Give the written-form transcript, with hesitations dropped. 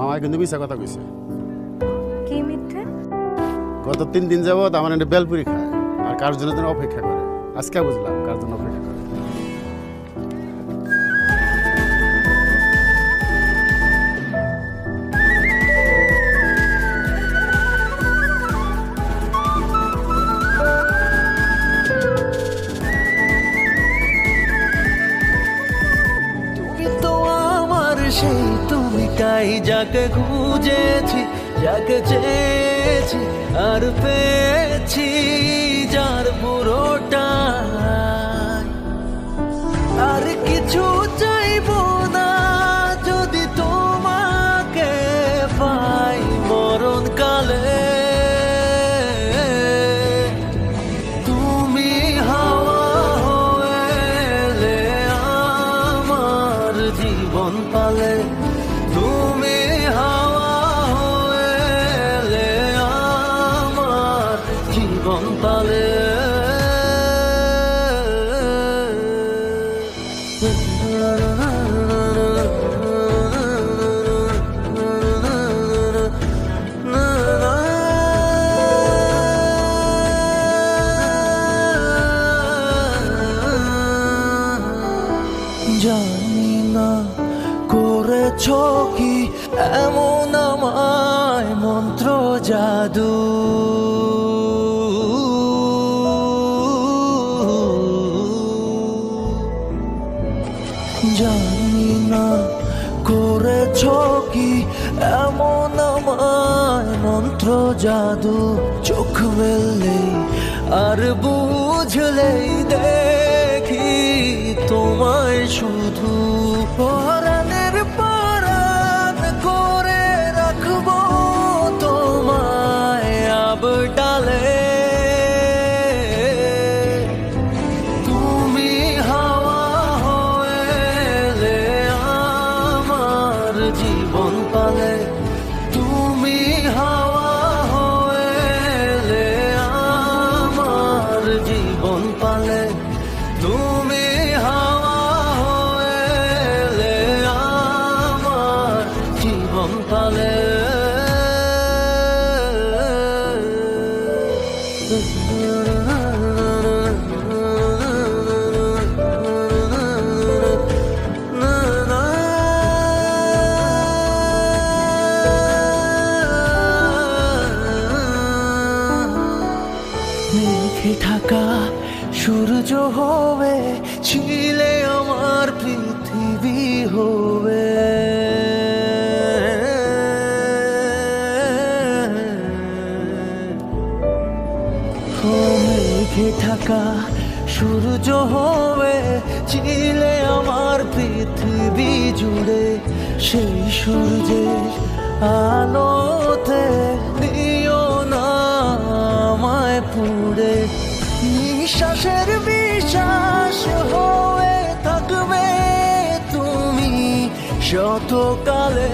আমায় কিন্তু মিছা কথা কইছে। কি মিথ্যে? গত 3 দিন যাবত আমার একটা বেলপুরি খায় আর কার জন্য যেন অপেক্ষা করে। আজকে বুঝলাম কার জন্য অপেক্ষা করে। তুমি তো আমার সেই তুমিটাই যাকে খুঁজেছি, যাকে চেয়েছি আর পেয়েছি, যার পুরোটা আর কিছু চাইবো না যদি তোমাকে পাই মরণকালে। তুমি হাওয়া হয়ে এলে আমার জীবন পালে, তুমি হাওয়া হয়ে এলে আমার জীবন পালে। জানি না করেছ কি এমন আমায় মন্ত্র জাদু, জানি না করেছ কি এমন আমায় মন্ত্র জাদু। চোখ মেললেই আর বুঝলেই দেখি তোমায় শুধু, পরাণের পরাণ করে রাখবো তোমায় আবডালে। তুমি হাওয়া হয়ে এলে আমার জীবন পালে, তুমি হাওয়া হয়ে এলে আমার জীবন পালে, তুমি হাওয়া হয়ে এলে আমার জীবন পালে। মেঘে ঢাকা সূর্য হবে, ছিলে আমার পৃথিবী হবে। মেঘে ঢাকা সূর্য হবে, ছিলে আমার পৃথিবী জুড়ে। সেই সূর্যের আলোতে দিও না আমায় পুড়ে, নিঃশ্বাসের বিশ্বাস হয়ে থাকবে তুমি শতকালে।